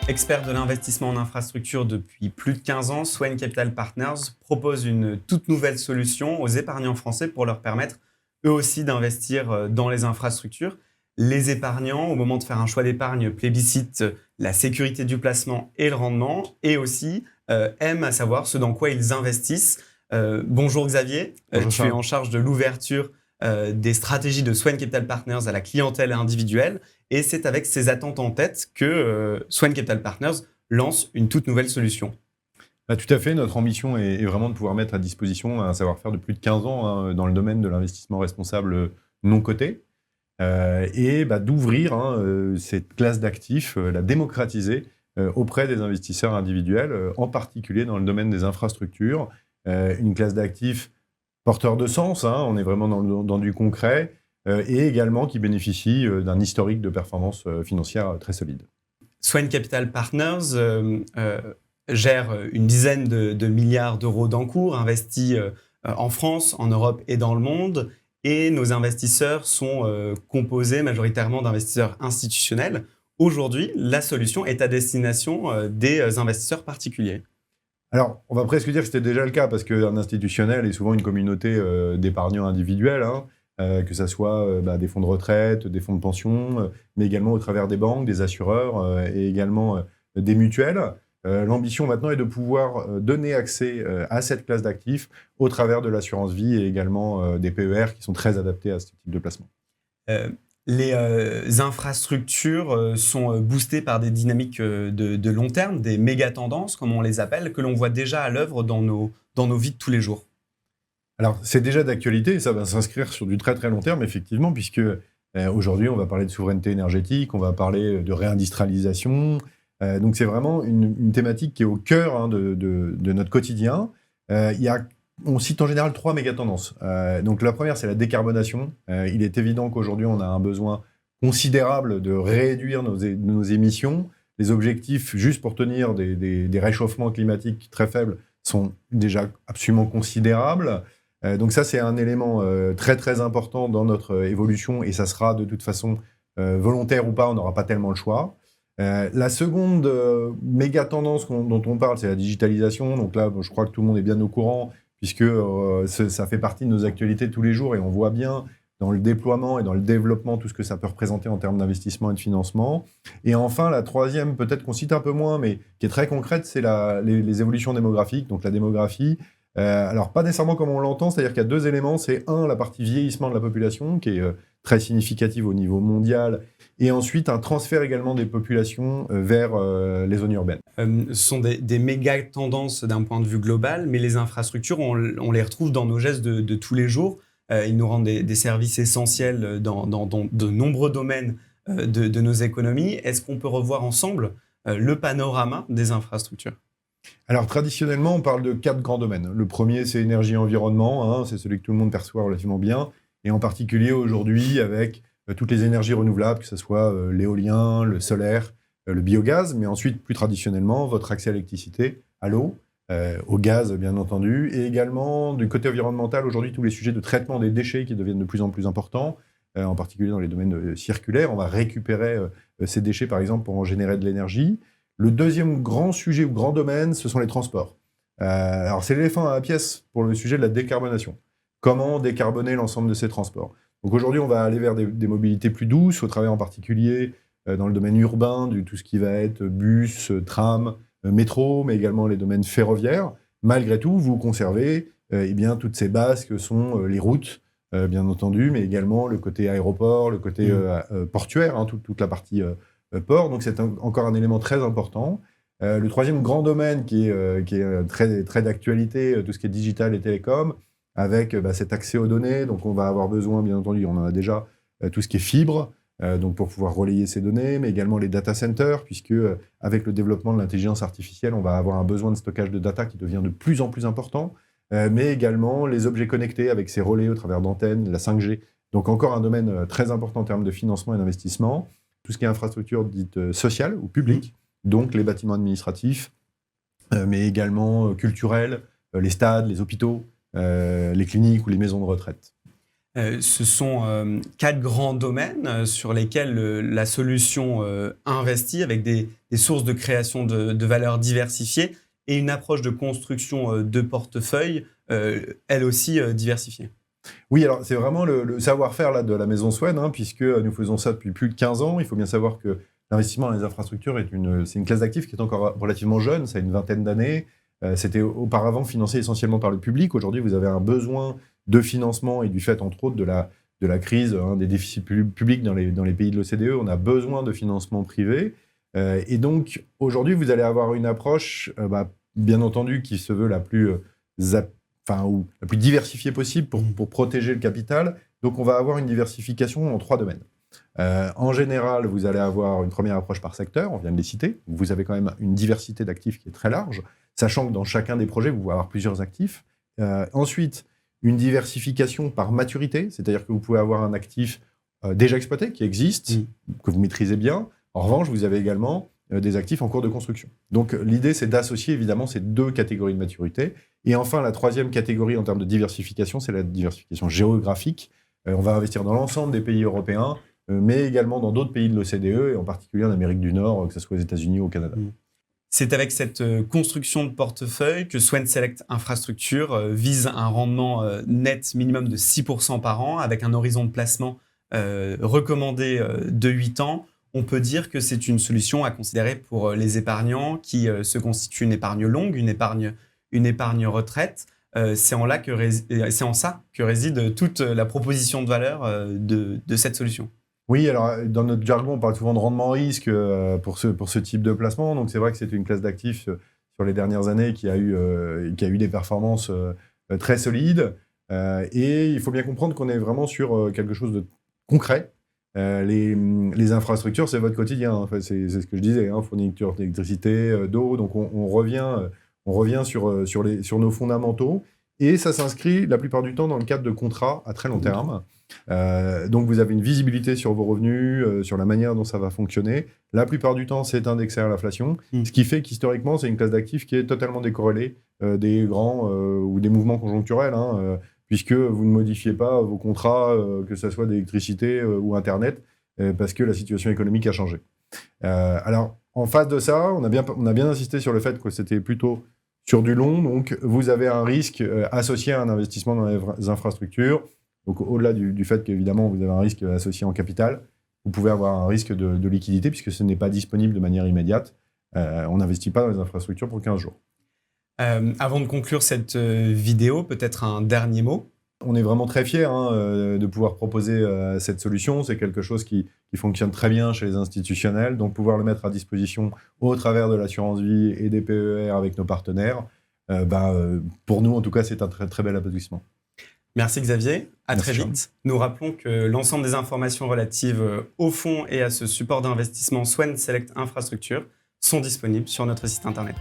Expert de l'investissement en infrastructure depuis plus de 15 ans, Swain Capital Partners propose une toute nouvelle solution aux épargnants français pour leur permettre eux aussi d'investir dans les infrastructures. Les épargnants, au moment de faire un choix d'épargne, plébiscitent la sécurité du placement et le rendement, et aussi aiment à savoir ce dans quoi ils investissent. Bonjour Xavier, Bonjour tu es Charles. en charge de l'ouverture des stratégies de Swain Capital Partners à la clientèle individuelle. Et c'est avec ces attentes en tête que Swan Capital Partners lance une toute nouvelle solution. Tout à fait, notre ambition est vraiment de pouvoir mettre à disposition un savoir-faire de plus de 15 ans dans le domaine de l'investissement responsable non coté et d'ouvrir cette classe d'actifs, la démocratiser auprès des investisseurs individuels, en particulier dans le domaine des infrastructures. Une classe d'actifs porteur de sens, on est vraiment dans du concret, et également qui bénéficie d'un historique de performance financière très solide. Swan Capital Partners gère une dizaine de milliards d'euros d'encours investis en France, en Europe et dans le monde. Et nos investisseurs sont composés majoritairement d'investisseurs institutionnels. Aujourd'hui, la solution est à destination des investisseurs particuliers. Alors, on va presque dire que c'était déjà le cas, parce qu'un institutionnel est souvent une communauté d'épargnants individuels, que ce soit des fonds de retraite, des fonds de pension, mais également au travers des banques, des assureurs et également des mutuelles. L'ambition maintenant est de pouvoir donner accès à cette classe d'actifs au travers de l'assurance vie et également des PER qui sont très adaptés à ce type de placement. Les infrastructures sont boostées par des dynamiques de long terme, des méga-tendances, comme on les appelle, que l'on voit déjà à l'œuvre dans nos vies de tous les jours. Alors, c'est déjà d'actualité, et ça va s'inscrire sur du très très long terme, effectivement, puisque aujourd'hui, on va parler de souveraineté énergétique, on va parler de réindustrialisation. Donc, c'est vraiment une thématique qui est au cœur de notre quotidien. On cite en général 3 méga-tendances. Donc, la première, c'est la décarbonation. Il est évident qu'aujourd'hui, on a un besoin considérable de réduire nos émissions. Les objectifs, juste pour tenir des réchauffements climatiques très faibles, sont déjà absolument considérables. Donc ça, c'est un élément très très important dans notre évolution, et ça sera de toute façon volontaire ou pas, on n'aura pas tellement le choix. La seconde méga tendance dont on parle, c'est la digitalisation. Donc là, je crois que tout le monde est bien au courant, puisque ça fait partie de nos actualités de tous les jours, et on voit bien dans le déploiement et dans le développement tout ce que ça peut représenter en termes d'investissement et de financement. Et enfin, la troisième, peut-être qu'on cite un peu moins, mais qui est très concrète, c'est les évolutions démographiques, donc la démographie. Alors, pas nécessairement comme on l'entend, c'est-à-dire qu'il y a 2 éléments. C'est la partie vieillissement de la population, qui est très significative au niveau mondial, et ensuite un transfert également des populations vers les zones urbaines. Ce sont des méga tendances d'un point de vue global, mais les infrastructures, on les retrouve dans nos gestes de tous les jours. Ils nous rendent des services essentiels dans de nombreux domaines de nos économies. Est-ce qu'on peut revoir ensemble le panorama des infrastructures ? Alors, traditionnellement, on parle de 4 grands domaines. Le premier, c'est énergie et environnement, c'est celui que tout le monde perçoit relativement bien, et en particulier aujourd'hui avec toutes les énergies renouvelables, que ce soit l'éolien, le solaire, le biogaz, mais ensuite, plus traditionnellement, votre accès à l'électricité, à l'eau, au gaz, bien entendu, et également, du côté environnemental, aujourd'hui, tous les sujets de traitement des déchets qui deviennent de plus en plus importants, en particulier dans les domaines circulaires. On va récupérer ces déchets, par exemple, pour en générer de l'énergie. Le deuxième grand sujet ou grand domaine, ce sont les transports. Alors, c'est l'éléphant à la pièce pour le sujet de la décarbonation. Comment décarboner l'ensemble de ces transports ? Donc aujourd'hui, on va aller vers des mobilités plus douces, au travers en particulier dans le domaine urbain, tout ce qui va être bus, tram, métro, mais également les domaines ferroviaires. Malgré tout, vous conservez toutes ces bases que sont les routes, bien entendu, mais également le côté aéroport, le côté portuaire, toute la partie port. Donc c'est encore un élément très important. Le troisième grand domaine qui est très, très d'actualité, tout ce qui est digital et télécom, avec cet accès aux données. Donc on va avoir besoin, bien entendu, on en a déjà, tout ce qui est fibre, donc pour pouvoir relayer ces données, mais également les data centers, puisque avec le développement de l'intelligence artificielle, on va avoir un besoin de stockage de data qui devient de plus en plus important, mais également les objets connectés avec ces relais au travers d'antennes, la 5G. Donc encore un domaine très important en termes de financement et d'investissement. Tout ce qui est infrastructure dite sociale ou publique, donc les bâtiments administratifs, mais également culturels, les stades, les hôpitaux, les cliniques ou les maisons de retraite. Ce sont 4 grands domaines sur lesquels la solution investit avec des sources de création de valeur diversifiées et une approche de construction de portefeuille, elle aussi diversifiée. Oui, alors c'est vraiment le savoir-faire là, de la maison Swen, hein, puisque nous faisons ça depuis plus de 15 ans. Il faut bien savoir que l'investissement dans les infrastructures c'est une classe d'actifs qui est encore relativement jeune, ça a une vingtaine d'années. C'était auparavant financé essentiellement par le public. Aujourd'hui, vous avez un besoin de financement et du fait, entre autres, de la crise, hein, des déficits publics dans les pays de l'OCDE. On a besoin de financement privé. Et donc, aujourd'hui, vous allez avoir une approche, bien entendu, qui se veut la plus ou la plus diversifiée possible pour protéger le capital. Donc, on va avoir une diversification en 3 domaines. En général, vous allez avoir une première approche par secteur, on vient de les citer. Vous avez quand même une diversité d'actifs qui est très large, sachant que dans chacun des projets, vous pouvez avoir plusieurs actifs. Ensuite, une diversification par maturité, c'est-à-dire que vous pouvez avoir un actif déjà exploité, qui existe, que vous maîtrisez bien. En revanche, vous avez également des actifs en cours de construction. Donc, l'idée, c'est d'associer évidemment ces 2 catégories de maturité. Et enfin, la 3e catégorie en termes de diversification, c'est la diversification géographique. On va investir dans l'ensemble des pays européens, mais également dans d'autres pays de l'OCDE, et en particulier en Amérique du Nord, que ce soit aux États-Unis ou au Canada. C'est avec cette construction de portefeuille que Swen Select Infrastructure vise un rendement net minimum de 6% par an, avec un horizon de placement recommandé de 8 ans. On peut dire que c'est une solution à considérer pour les épargnants qui se constituent une épargne longue, une épargne retraite. C'est en ça que réside toute la proposition de valeur de cette solution. Oui, alors dans notre jargon, on parle souvent de rendement risque pour ce type de placement. Donc c'est vrai que c'est une classe d'actifs sur les dernières années qui a eu des performances très solides. Et il faut bien comprendre qu'on est vraiment sur quelque chose de concret. Les infrastructures, c'est votre quotidien. Enfin, c'est ce que je disais, hein, fourniture d'électricité, d'eau. Donc on revient sur nos fondamentaux. Et ça s'inscrit la plupart du temps dans le cadre de contrats à très long terme. Donc vous avez une visibilité sur vos revenus, sur la manière dont ça va fonctionner. La plupart du temps, c'est indexé à l'inflation, ce qui fait qu'historiquement, c'est une classe d'actifs qui est totalement décorrélée des grands ou des mouvements conjoncturels, puisque vous ne modifiez pas vos contrats, que ce soit d'électricité ou Internet, parce que la situation économique a changé. Alors, en face de ça, on a bien insisté sur le fait que c'était plutôt sur du long, donc vous avez un risque associé à un investissement dans les infrastructures. Donc, au-delà du fait qu'évidemment, vous avez un risque associé en capital, vous pouvez avoir un risque de liquidité puisque ce n'est pas disponible de manière immédiate. On n'investit pas dans les infrastructures pour 15 jours. Avant de conclure cette vidéo, peut-être un dernier mot. On est vraiment très fiers de pouvoir proposer cette solution. C'est quelque chose qui fonctionne très bien chez les institutionnels. Donc, pouvoir le mettre à disposition au travers de l'assurance vie et des PER avec nos partenaires, pour nous, en tout cas, c'est un très, très bel aboutissement. Merci Xavier, à très vite. Charles. Nous rappelons que l'ensemble des informations relatives au fonds et à ce support d'investissement Swen Select Infrastructure sont disponibles sur notre site internet.